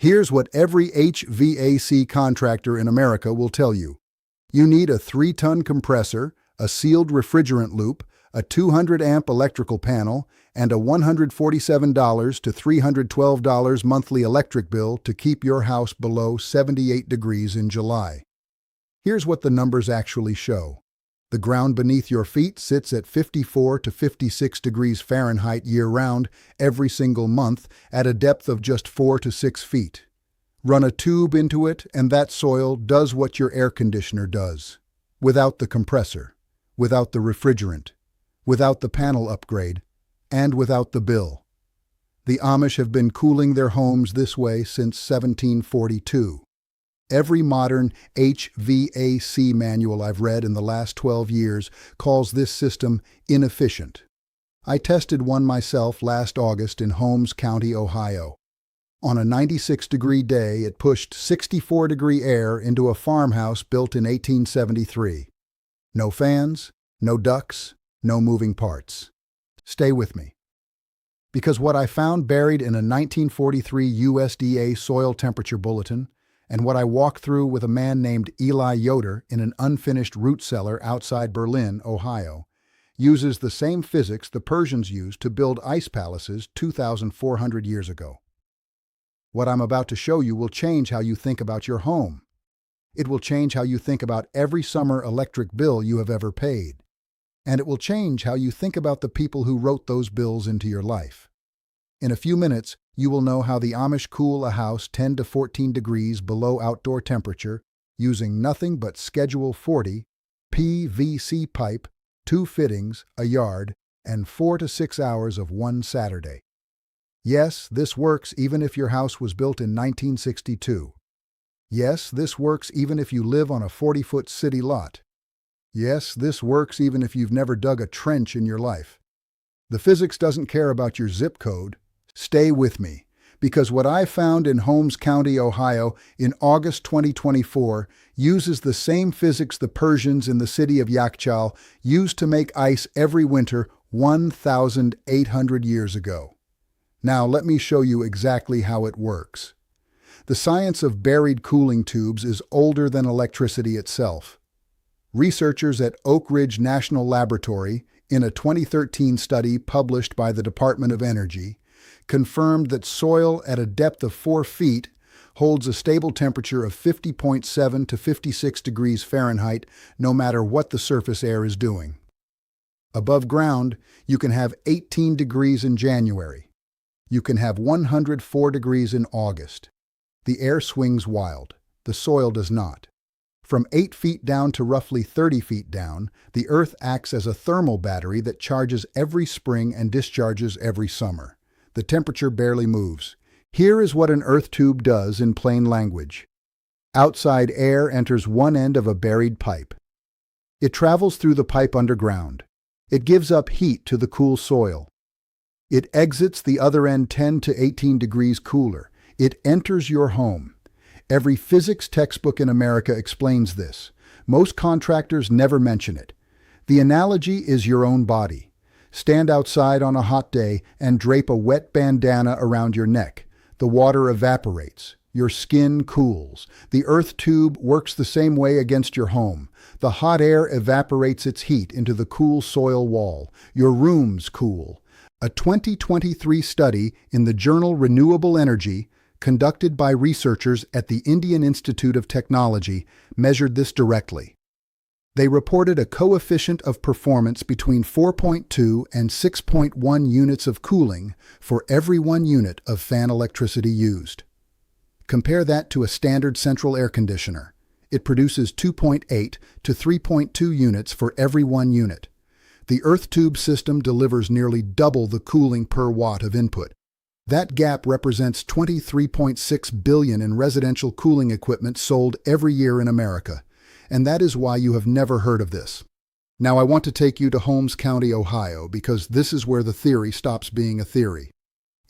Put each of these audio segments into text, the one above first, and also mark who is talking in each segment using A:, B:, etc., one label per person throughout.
A: Here's what every HVAC contractor in America will tell you. You need a 3-ton compressor, a sealed refrigerant loop, a 200-amp electrical panel, and a $147 to $312 monthly electric bill to keep your house below 78 degrees in July. Here's what the numbers actually show. The ground beneath your feet sits at 54 to 56 degrees Fahrenheit year-round every single month at a depth of just 4 to 6 feet. Run a tube into it and that soil does what your air conditioner does. Without the compressor, without the refrigerant, without the panel upgrade, and without the bill. The Amish have been cooling their homes this way since 1742. Every modern HVAC manual I've read in the last 12 years calls this system inefficient. I tested one myself last August in Holmes County, Ohio. On a 96-degree day, it pushed 64-degree air into a farmhouse built in 1873. No fans, no ducts, no moving parts. Stay with me. Because what I found buried in a 1943 USDA soil temperature bulletin and what I walked through with a man named Eli Yoder in an unfinished root cellar outside Berlin, Ohio, uses the same physics the Persians used to build ice palaces 2,400 years ago. What I'm about to show you will change how you think about your home. It will change how you think about every summer electric bill you have ever paid. And it will change how you think about the people who wrote those bills into your life. In a few minutes, you will know how the Amish cool a house 10 to 14 degrees below outdoor temperature using nothing but Schedule 40, PVC pipe, 2 fittings, a yard, and 4 to 6 hours of one Saturday. Yes, this works even if your house was built in 1962. Yes, this works even if you live on a 40-foot city lot. Yes, this works even if you've never dug a trench in your life. The physics doesn't care about your zip code. Stay with me, because what I found in Holmes County, Ohio in August 2024 uses the same physics the Persians in the city of Yakchal used to make ice every winter 1,800 years ago. Now let me show you exactly how it works. The science of buried cooling tubes is older than electricity itself. Researchers at Oak Ridge National Laboratory, in a 2013 study published by the Department of Energy, confirmed that soil at a depth of 4 feet holds a stable temperature of 50.7 to 56 degrees Fahrenheit no matter what the surface air is doing. Above ground, you can have 18 degrees in January. You can have 104 degrees in August. The air swings wild. The soil does not. From 8 feet down to roughly 30 feet down, the earth acts as a thermal battery that charges every spring and discharges every summer. The temperature barely moves. Here is what an earth tube does in plain language. Outside air enters one end of a buried pipe. It travels through the pipe underground. It gives up heat to the cool soil. It exits the other end 10 to 18 degrees cooler. It enters your home. Every physics textbook in America explains this. Most contractors never mention it. The analogy is your own body. Stand outside on a hot day and drape a wet bandana around your neck. The water evaporates. Your skin cools. The earth tube works the same way against your home. The hot air evaporates its heat into the cool soil wall. Your rooms cool. A 2023 study in the journal Renewable Energy, conducted by researchers at the Indian Institute of Technology, measured this directly. They reported a coefficient of performance between 4.2 and 6.1 units of cooling for every 1 unit of fan electricity used. Compare that to a standard central air conditioner. It produces 2.8 to 3.2 units for every 1 unit. The earth tube system delivers nearly double the cooling per watt of input. That gap represents $23.6 billion in residential cooling equipment sold every year in America. And that is why you have never heard of this. Now I want to take you to Holmes County, Ohio, because this is where the theory stops being a theory.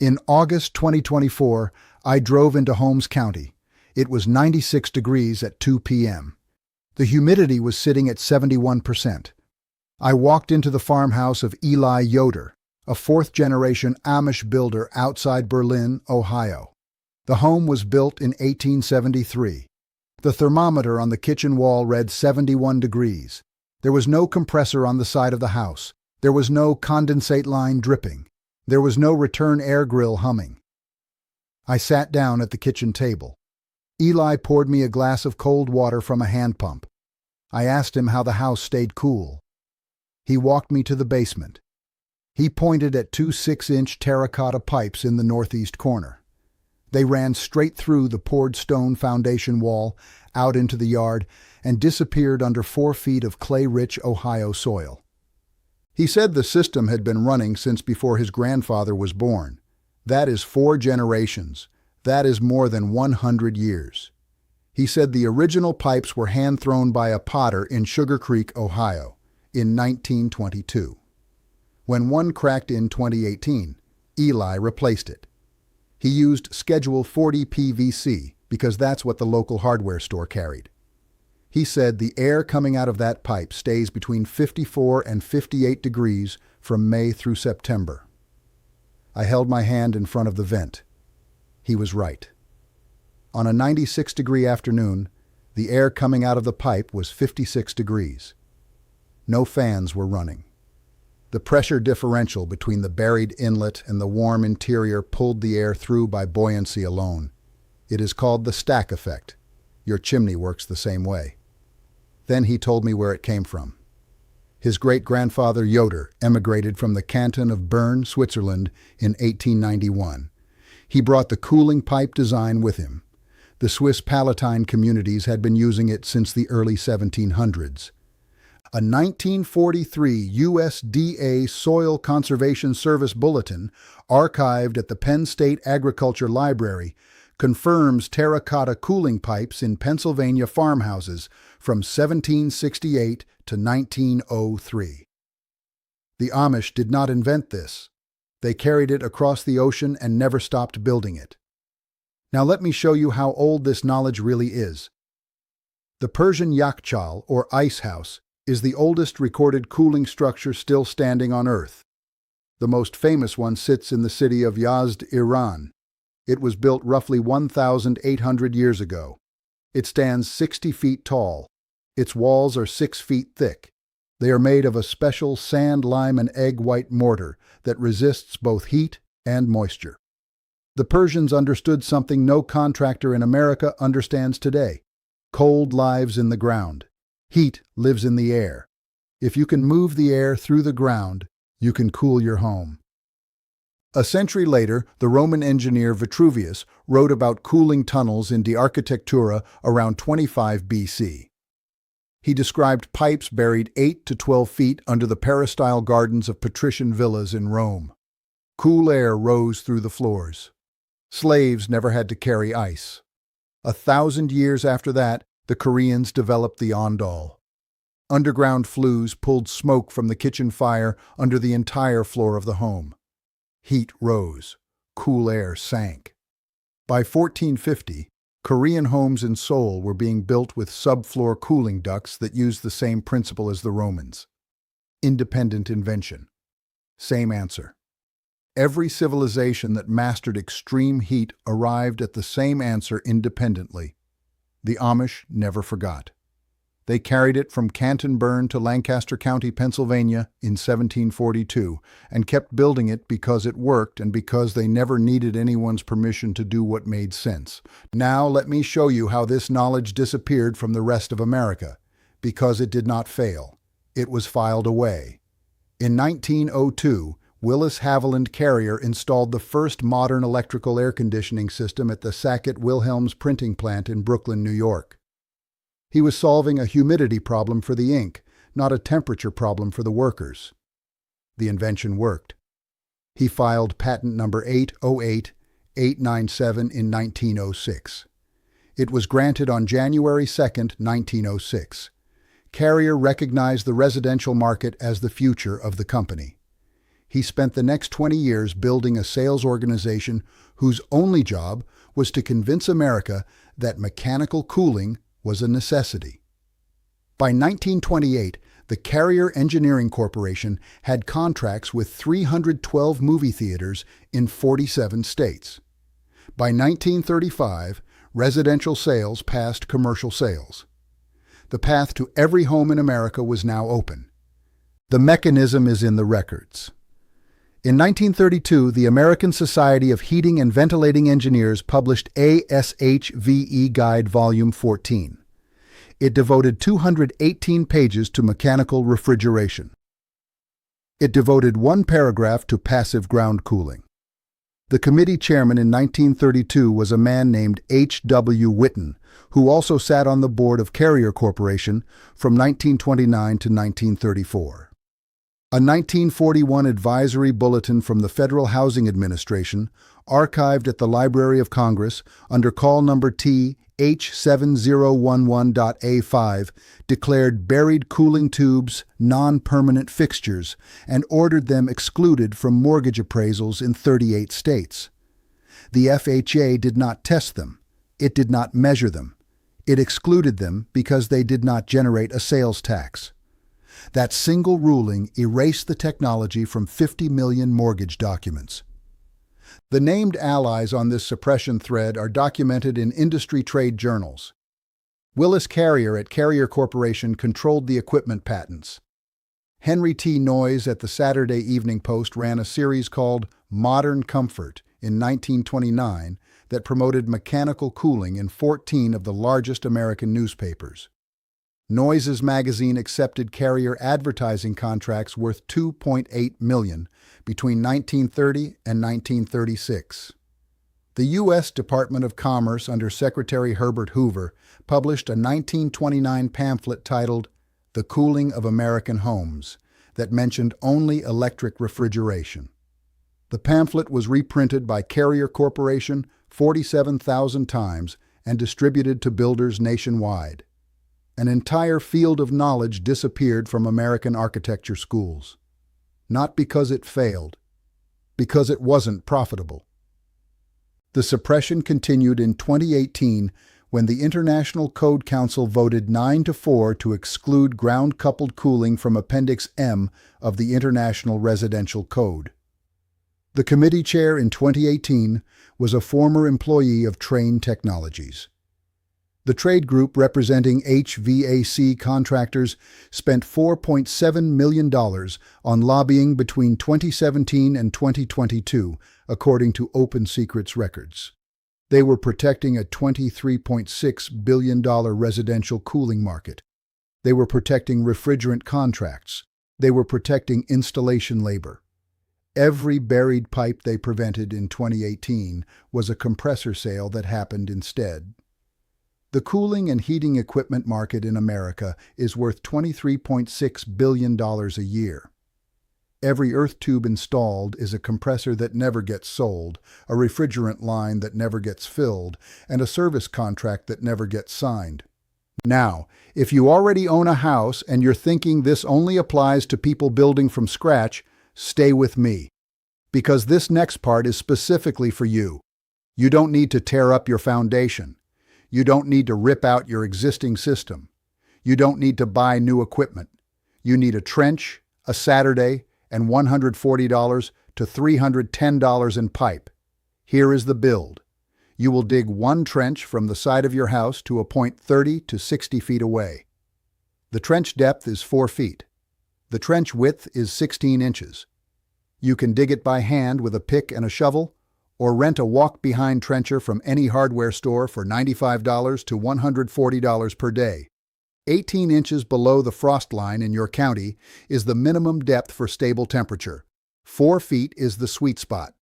A: In August 2024, I drove into Holmes County. It was 96 degrees at 2 p.m. The humidity was sitting at 71%. I walked into the farmhouse of Eli Yoder, a 4th-generation Amish builder outside Berlin, Ohio. The home was built in 1873. The thermometer on the kitchen wall read 71 degrees. There was no compressor on the side of the house. There was no condensate line dripping. There was no return air grill humming. I sat down at the kitchen table. Eli poured me a glass of cold water from a hand pump. I asked him how the house stayed cool. He walked me to the basement. He pointed at two 6-inch terracotta pipes in the northeast corner. They ran straight through the poured stone foundation wall, out into the yard, and disappeared under 4 feet of clay-rich Ohio soil. He said the system had been running since before his grandfather was born. That is 4 generations. That is more than 100 years. He said the original pipes were hand-thrown by a potter in Sugar Creek, Ohio, in 1922. When one cracked in 2018, Eli replaced it. He used Schedule 40 PVC because that's what the local hardware store carried. He said the air coming out of that pipe stays between 54 and 58 degrees from May through September. I held my hand in front of the vent. He was right. On a 96-degree afternoon, the air coming out of the pipe was 56 degrees. No fans were running. The pressure differential between the buried inlet and the warm interior pulled the air through by buoyancy alone. It is called the stack effect. Your chimney works the same way. Then he told me where it came from. His great-grandfather Yoder emigrated from the canton of Bern, Switzerland in 1891. He brought the cooling pipe design with him. The Swiss Palatine communities had been using it since the early 1700s. A 1943 USDA Soil Conservation Service bulletin, archived at the Penn State Agriculture Library, confirms terracotta cooling pipes in Pennsylvania farmhouses from 1768 to 1903. The Amish did not invent this. They carried it across the ocean and never stopped building it. Now let me show you how old this knowledge really is. The Persian Yakchal, or ice house, is the oldest recorded cooling structure still standing on Earth. The most famous one sits in the city of Yazd, Iran. It was built roughly 1,800 years ago. It stands 60 feet tall. Its walls are 6 feet thick. They are made of a special sand, lime, and egg white mortar that resists both heat and moisture. The Persians understood something no contractor in America understands today. Cold lives in the ground. Heat lives in the air. If you can move the air through the ground, you can cool your home. A century later, the Roman engineer Vitruvius wrote about cooling tunnels in De Architectura around 25 BC. He described pipes buried 8 to 12 feet under the peristyle gardens of patrician villas in Rome. Cool air rose through the floors. Slaves never had to carry ice. 1,000 years after that, the Koreans developed the ondol. Underground flues pulled smoke from the kitchen fire under the entire floor of the home. Heat rose. Cool air sank. By 1450, Korean homes in Seoul were being built with subfloor cooling ducts that used the same principle as the Romans. Independent invention. Same answer. Every civilization that mastered extreme heat arrived at the same answer independently. The Amish never forgot. They carried it from Canton Burn to Lancaster County, Pennsylvania in 1742 and kept building it because it worked and because they never needed anyone's permission to do what made sense. Now let me show you how this knowledge disappeared from the rest of America. Because it did not fail. It was filed away. In 1902, Willis Haviland Carrier installed the first modern electrical air conditioning system at the Sackett-Wilhelms printing plant in Brooklyn, New York. He was solving a humidity problem for the ink, not a temperature problem for the workers. The invention worked. He filed patent number 808-897 in 1906. It was granted on January 2, 1906. Carrier recognized the residential market as the future of the company. He spent the next 20 years building a sales organization whose only job was to convince America that mechanical cooling was a necessity. By 1928, the Carrier Engineering Corporation had contracts with 312 movie theaters in 47 states. By 1935, residential sales passed commercial sales. The path to every home in America was now open. The mechanism is in the records. In 1932, the American Society of Heating and Ventilating Engineers published ASHVE Guide Volume 14. It devoted 218 pages to mechanical refrigeration. It devoted one paragraph to passive ground cooling. The committee chairman in 1932 was a man named H.W. Whitten, who also sat on the board of Carrier Corporation from 1929 to 1934. A 1941 advisory bulletin from the Federal Housing Administration, archived at the Library of Congress under call number T H7011.A5, declared buried cooling tubes non-permanent fixtures and ordered them excluded from mortgage appraisals in 38 states. The FHA did not test them. It did not measure them. It excluded them because they did not generate a sales tax. That single ruling erased the technology from 50 million mortgage documents. The named allies on this suppression thread are documented in industry trade journals. Willis Carrier at Carrier Corporation controlled the equipment patents. Henry T. Noyes at the Saturday Evening Post ran a series called Modern Comfort in 1929 that promoted mechanical cooling in 14 of the largest American newspapers. Noyes' magazine accepted Carrier advertising contracts worth $2.8 million between 1930 and 1936. The U.S. Department of Commerce under Secretary Herbert Hoover published a 1929 pamphlet titled The Cooling of American Homes that mentioned only electric refrigeration. The pamphlet was reprinted by Carrier Corporation 47,000 times and distributed to builders nationwide. An entire field of knowledge disappeared from American architecture schools. Not because it failed, because it wasn't profitable. The suppression continued in 2018 when the International Code Council voted 9-4 to exclude ground-coupled cooling from Appendix M of the International Residential Code. The committee chair in 2018 was a former employee of Trane Technologies. The trade group representing HVAC contractors spent $4.7 million on lobbying between 2017 and 2022, according to Open Secrets records. They were protecting a $23.6 billion residential cooling market. They were protecting refrigerant contracts. They were protecting installation labor. Every buried pipe they prevented in 2018 was a compressor sale that happened instead. The cooling and heating equipment market in America is worth $23.6 billion a year. Every earth tube installed is a compressor that never gets sold, a refrigerant line that never gets filled, and a service contract that never gets signed. Now, if you already own a house and you're thinking this only applies to people building from scratch, stay with me, because this next part is specifically for you. You don't need to tear up your foundation. You don't need to rip out your existing system. You don't need to buy new equipment. You need a trench, a Saturday, and $140 to $310 in pipe. Here is the build. You will dig one trench from the side of your house to a point 30 to 60 feet away. The trench depth is 4 feet. The trench width is 16 inches. You can dig it by hand with a pick and a shovel, or rent a walk-behind trencher from any hardware store for $95 to $140 per day. 18 inches below the frost line in your county is the minimum depth for stable temperature. 4 feet is the sweet spot.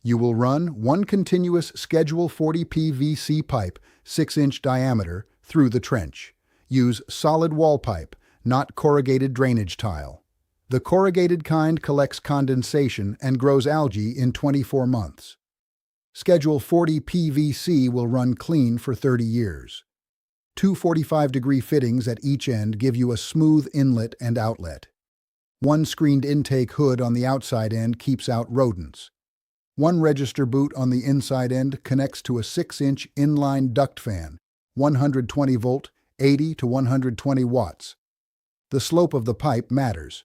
A: You will run one continuous Schedule 40 PVC pipe, 6-inch diameter, through the trench. Use solid wall pipe, not corrugated drainage tile. The corrugated kind collects condensation and grows algae in 24 months. Schedule 40 PVC will run clean for 30 years. Two 45-degree fittings at each end give you a smooth inlet and outlet. One screened intake hood on the outside end keeps out rodents. One register boot on the inside end connects to a 6-inch inline duct fan, 120 volt, 80 to 120 watts. The slope of the pipe matters.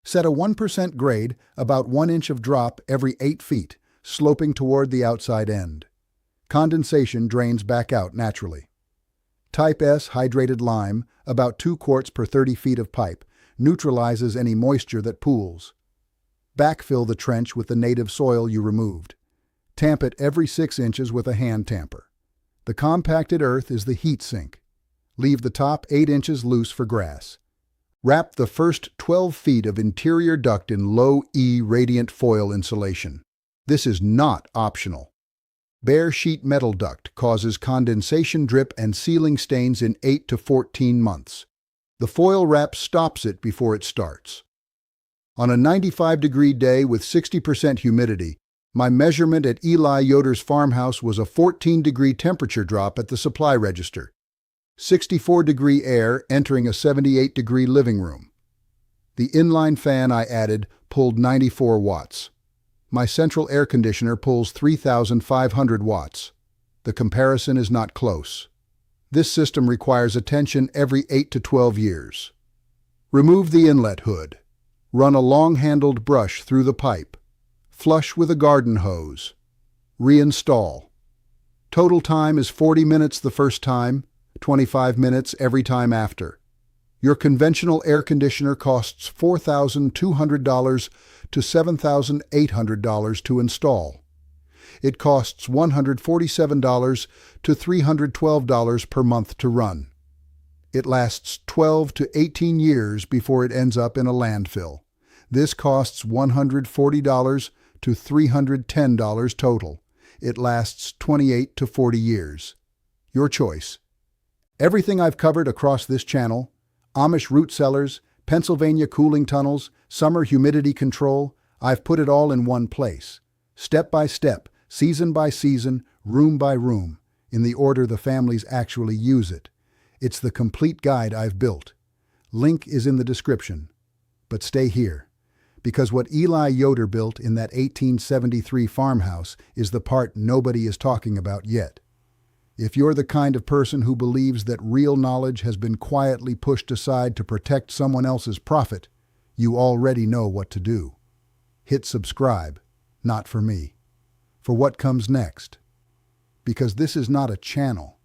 A: Set a 1% grade, about 1 inch of drop every 8 feet, sloping toward the outside end. Condensation drains back out naturally. Type S hydrated lime, about 2 quarts per 30 feet of pipe, neutralizes any moisture that pools. Backfill the trench with the native soil you removed. Tamp it every 6 inches with a hand tamper. The compacted earth is the heat sink. Leave the top 8 inches loose for grass. Wrap the first 12 feet of interior duct in low E radiant foil insulation. This is not optional. Bare sheet metal duct causes condensation drip and sealing stains in 8 to 14 months. The foil wrap stops it before it starts. On a 95-degree day with 60% humidity, my measurement at Eli Yoder's farmhouse was a 14-degree temperature drop at the supply register. 64-degree air entering a 78-degree living room. The inline fan I added pulled 94 watts. My central air conditioner pulls 3,500 watts. The comparison is not close. This system requires attention every 8 to 12 years. Remove the inlet hood. Run a long-handled brush through the pipe. Flush with a garden hose. Reinstall. Total time is 40 minutes the first time, 25 minutes every time after. Your conventional air conditioner costs $4,200 to $7,800 to install. It costs $147 to $312 per month to run. It lasts 12 to 18 years before it ends up in a landfill. This costs $140 to $310 total. It lasts 28 to 40 years. Your choice. Everything I've covered across this channel, Amish root cellars, Pennsylvania cooling tunnels, summer humidity control, I've put it all in one place. Step by step, season by season, room by room, in the order the families actually use it. It's the complete guide I've built. Link is in the description. But stay here, because what Eli Yoder built in that 1873 farmhouse is the part nobody is talking about yet. If you're the kind of person who believes that real knowledge has been quietly pushed aside to protect someone else's profit, you already know what to do. Hit subscribe, not for me. For what comes next. Because this is not a channel.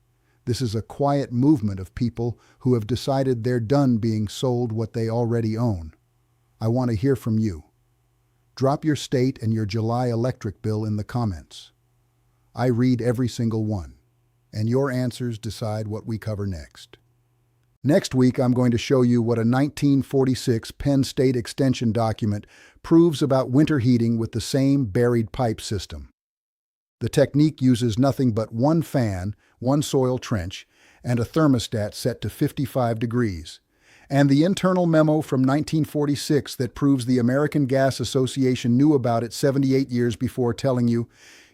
A: This is a quiet movement of people who have decided they're done being sold what they already own. I want to hear from you. Drop your state and your July electric bill in the comments. I read every single one, and your answers decide what we cover next. Next week, I'm going to show you what a 1946 Penn State Extension document proves about winter heating with the same buried pipe system. The technique uses nothing but one fan, one soil trench, and a thermostat set to 55 degrees. And the internal memo from 1946 that proves the American Gas Association knew about it 78 years before telling you,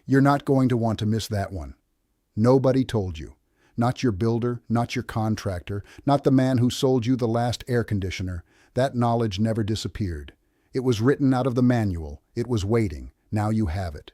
A: you're not going to want to miss that one. Nobody told you. Not your builder, not your contractor, not the man who sold you the last air conditioner. That knowledge never disappeared. It was written out of the manual. It was waiting. Now you have it.